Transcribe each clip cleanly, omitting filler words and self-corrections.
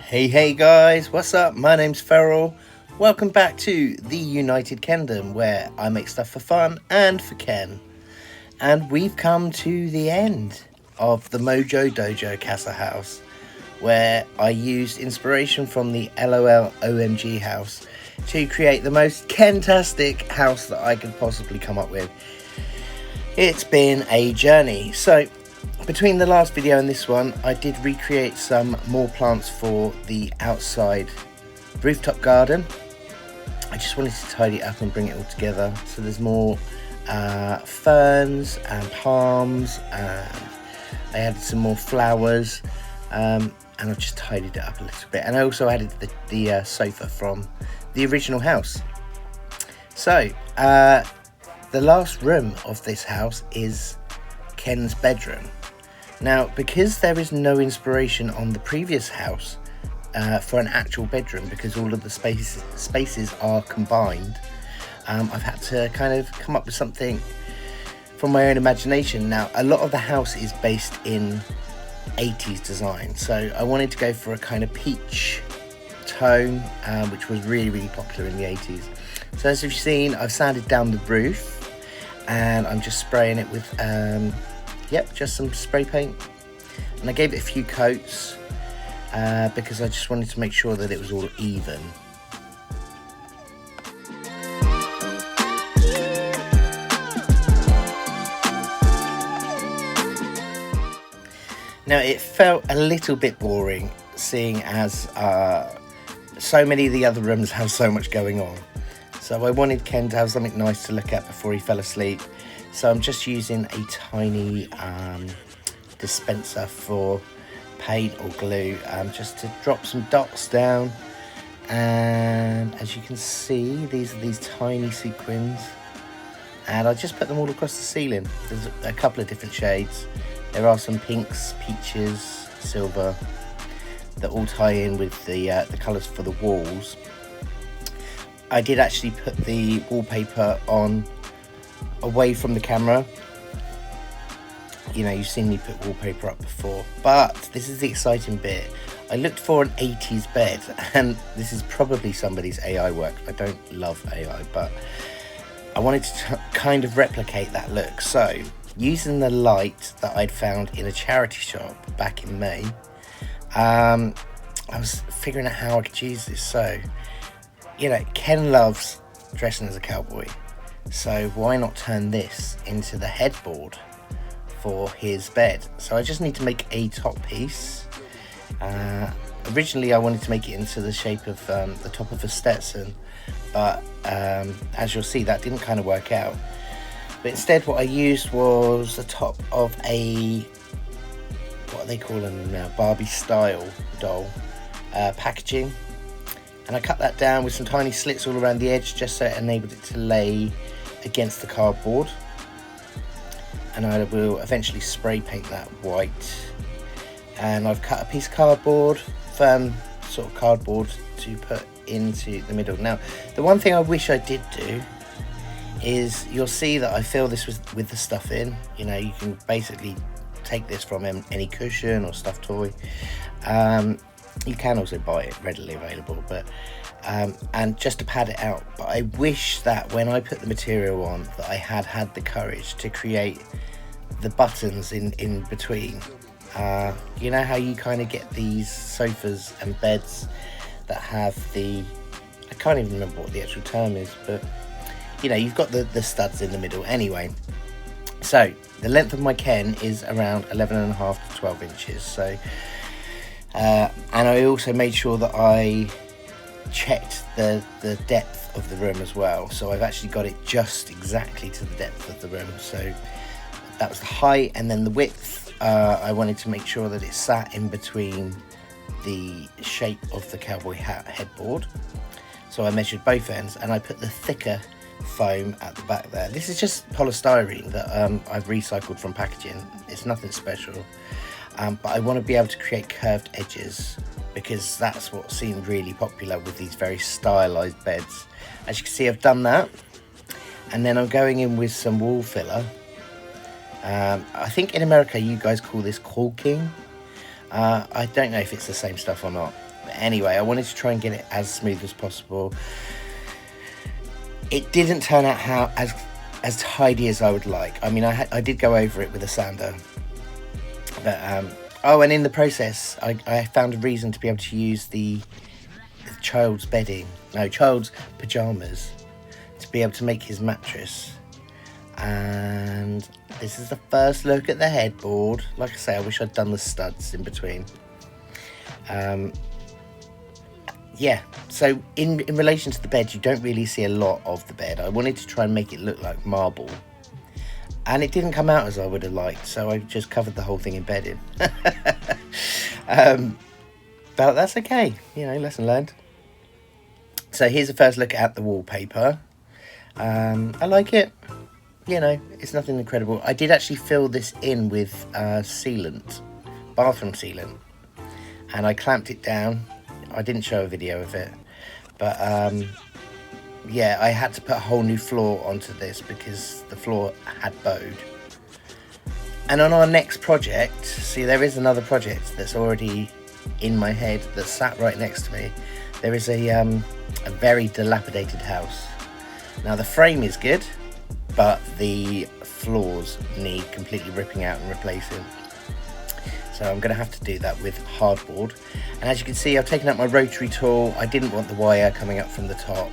Hey guys, what's up? My name's FERYL. Welcome back to the United Kingdom, where I make stuff for fun and for Ken. And we've come to the end of the Mojo Dojo Casa House, where I used inspiration from the LOL OMG house to create the most Kentastic house that I could possibly come up with. It's been a journey. So between the last video and this one, I did recreate some more plants for the outside rooftop garden. I just wanted to tidy it up and bring it all together. So there's more ferns and palms, and I added some more flowers, and I've just tidied it up a little bit. And I also added the sofa from the original house. So the last room of this house is Ken's bedroom. Now, because there is no inspiration on the previous house for an actual bedroom, because all of the spaces are combined, I've had to kind of come up with something from my own imagination. Now, a lot of the house is based in 80s design, so I wanted to go for a kind of peach tone, which was really popular in the 80s. So as you've seen, I've sanded down the roof, and I'm just spraying it with just some spray paint, and I gave it a few coats because I just wanted to make sure that it was all even. Now, it felt a little bit boring, seeing as so many of the other rooms have so much going on. So I wanted Ken to have something nice to look at before he fell asleep. So I'm just using a tiny dispenser for paint or glue, just to drop some dots down. And as you can see, these are these tiny sequins, and I just put them all across the ceiling. There's a couple of different shades. There are some pinks, peaches, silver, that all tie in with the colours for the walls. I did actually put the wallpaper on away from the camera. You know, you've seen me put wallpaper up before, but this is the exciting bit. I looked for an 80s bed, and this is probably somebody's AI work. I don't love AI, but I wanted to kind of replicate that look. So using the light that I'd found in a charity shop back in May, I was figuring out how I could use this. So, you know, Ken loves dressing as a cowboy, so why not turn this into the headboard for his bed? So I just need to make a top piece. Originally I wanted to make it into the shape of the top of a Stetson, but as you'll see, that didn't kind of work out. But instead what I used was the top of a, what are they calling them now, Barbie style doll packaging. And I cut that down with some tiny slits all around the edge, just so it enabled it to lay against the cardboard. And I will eventually spray paint that white. And I've cut a piece of cardboard, firm sort of cardboard, to put into the middle. Now, the one thing I wish I did do is, you'll see that I fill this with the stuff in. You know, you can basically take this from any cushion or stuffed toy. You can also buy it readily available, but and just to pad it out. But I wish that when I put the material on, that I had the courage to create the buttons in between. You know how you kind of get these sofas and beds that have the, I can't even remember what the actual term is, but you know, you've got the studs in the middle. Anyway, so the length of my Ken is around 11.5 to 12 inches. So and I also made sure that I checked the depth of the room as well. So I've actually got it just exactly to the depth of the room. So that was the height, and then the width. I wanted to make sure that it sat in between the shape of the cowboy hat headboard. So I measured both ends, and I put the thicker foam at the back there. This is just polystyrene that I've recycled from packaging. It's nothing special. But I want to be able to create curved edges, because that's what seemed really popular with these very stylized beds. As you can see, I've done that, and then I'm going in with some wall filler. I think in America you guys call this caulking. I don't know if it's the same stuff or not. But anyway, I wanted to try and get it as smooth as possible. It didn't turn out as tidy as I would like. I mean, I did go over it with a sander, but oh, and in the process, I found a reason to be able to use the child's pajamas to be able to make his mattress. And this is the first look at the headboard. Like I say, I wish I'd done the studs in between. Yeah, so in relation to the bed, you don't really see a lot of the bed. I wanted to try and make it look like marble, and it didn't come out as I would have liked, so I just covered the whole thing in bedding. But that's okay, you know, lesson learned. So here's a first look at the wallpaper. I like it. You know, it's nothing incredible. I did actually fill this in with sealant, bathroom sealant, and I clamped it down. I didn't show a video of it, but yeah, I had to put a whole new floor onto this because the floor had bowed. And on our next project, see, there is another project that's already in my head that sat right next to me. There is a very dilapidated house. Now the frame is good, but the floors need completely ripping out and replacing. So I'm going to have to do that with hardboard. And as you can see, I've taken out my rotary tool. I didn't want the wire coming up from the top,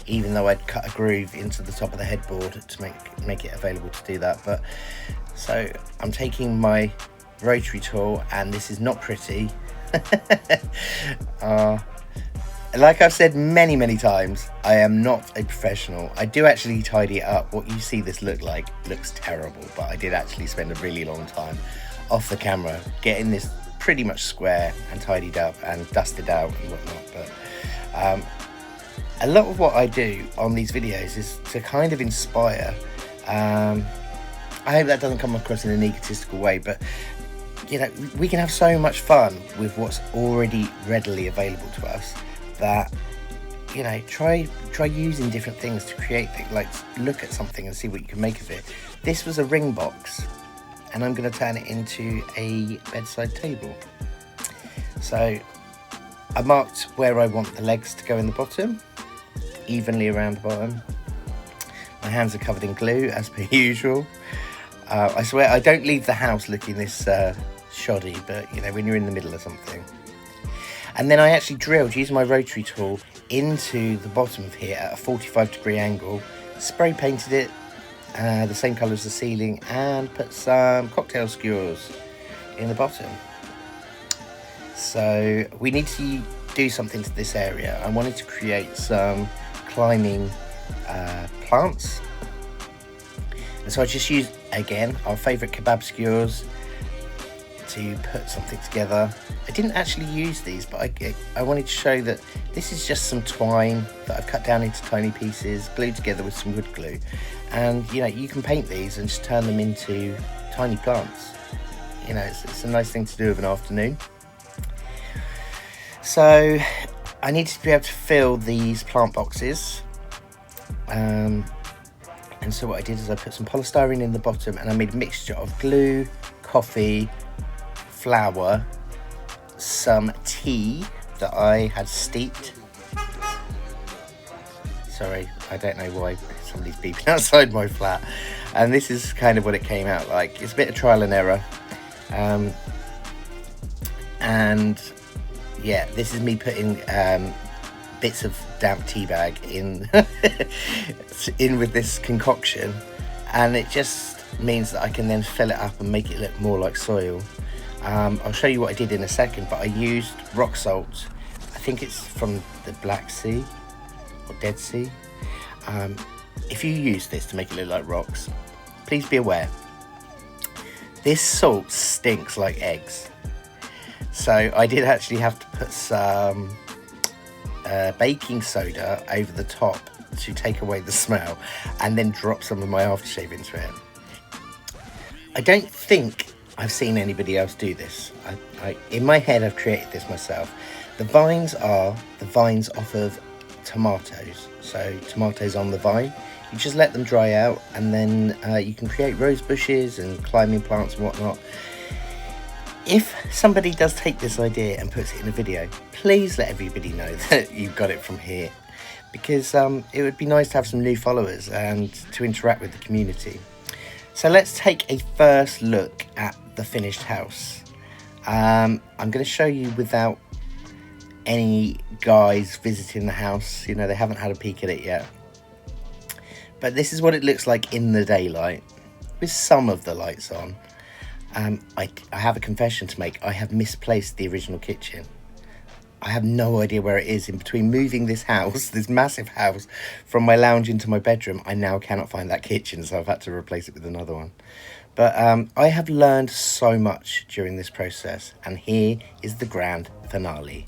even though I'd cut a groove into the top of the headboard to make it available to do that. But so I'm taking my rotary tool, and this is not pretty. Like I've said many times, I am not a professional. I do actually tidy it up. What you see this looks terrible, but I did actually spend a really long time off the camera getting this pretty much square and tidied up and dusted out and whatnot. But a lot of what I do on these videos is to kind of inspire. I hope that doesn't come across in an egotistical way, but you know, we can have so much fun with what's already readily available to us, that, you know, try using different things to create things. Like, look at something and see what you can make of it. This was a ring box, and I'm going to turn it into a bedside table. So I marked where I want the legs to go in the bottom, evenly around the bottom. My hands are covered in glue as per usual. I swear I don't leave the house looking this shoddy, but you know, when you're in the middle of something. And then I actually drilled, using my rotary tool, into the bottom of here at a 45-degree angle, spray painted it the same colour as the ceiling, and put some cocktail skewers in the bottom. So we need to do something to this area. I wanted to create some climbing plants, and so I just used, again, our favourite kebab skewers to put something together. I didn't actually use these, but I wanted to show that this is just some twine that I've cut down into tiny pieces, glued together with some wood glue. And you know, you can paint these and just turn them into tiny plants. You know, it's a nice thing to do of an afternoon. So I needed to be able to fill these plant boxes. And so what I did is I put some polystyrene in the bottom, and I made a mixture of glue, coffee, flour, some tea that I had steeped. Sorry, I don't know why somebody's beeping outside my flat. And this is kind of what it came out like. It's a bit of trial and error. And yeah, this is me putting bits of damp tea bag in in with this concoction, and it just means that I can then fill it up and make it look more like soil. I'll show you what I did in a second, but I used rock salt. I think it's from the Black Sea or Dead Sea. If you use this to make it look like rocks, please be aware, this salt stinks like eggs. So I did actually have to put some baking soda over the top to take away the smell, and then drop some of my aftershave into it. I don't think I've seen anybody else do this. In my head, I've created this myself. The vines are the vines off of tomatoes. So tomatoes on the vine, you just let them dry out, and then you can create rose bushes and climbing plants and whatnot. If somebody does take this idea and puts it in a video, please let everybody know that you got it from here, because it would be nice to have some new followers and to interact with the community. So let's take a first look at the finished house. I'm going to show you without any guys visiting the house. You know, they haven't had a peek at it yet. But this is what it looks like in the daylight, with some of the lights on. I have a confession to make. I have misplaced the original kitchen. I have no idea where it is. In between moving this house, this massive house, from my lounge into my bedroom, I now cannot find that kitchen, so I've had to replace it with another one. But I have learned so much during this process, and here is the grand finale.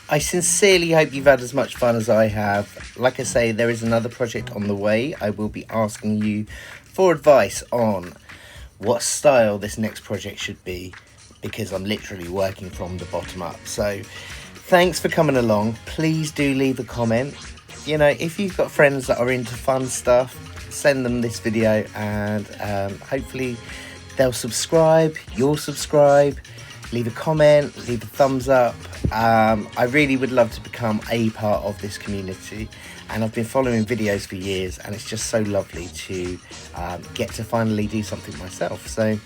I sincerely hope you've had as much fun as I have. Like I say, there is another project on the way. I will be asking you for advice on what style this next project should be, because I'm literally working from the bottom up. So thanks for coming along. Please do leave a comment. You know, if you've got friends that are into fun stuff, send them this video, and hopefully they'll subscribe, you'll subscribe, leave a comment, leave a thumbs up. I really would love to become a part of this community, and I've been following videos for years, and it's just so lovely to get to finally do something myself. So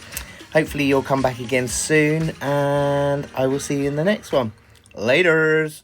hopefully you'll come back again soon, and I will see you in the next one. Laters.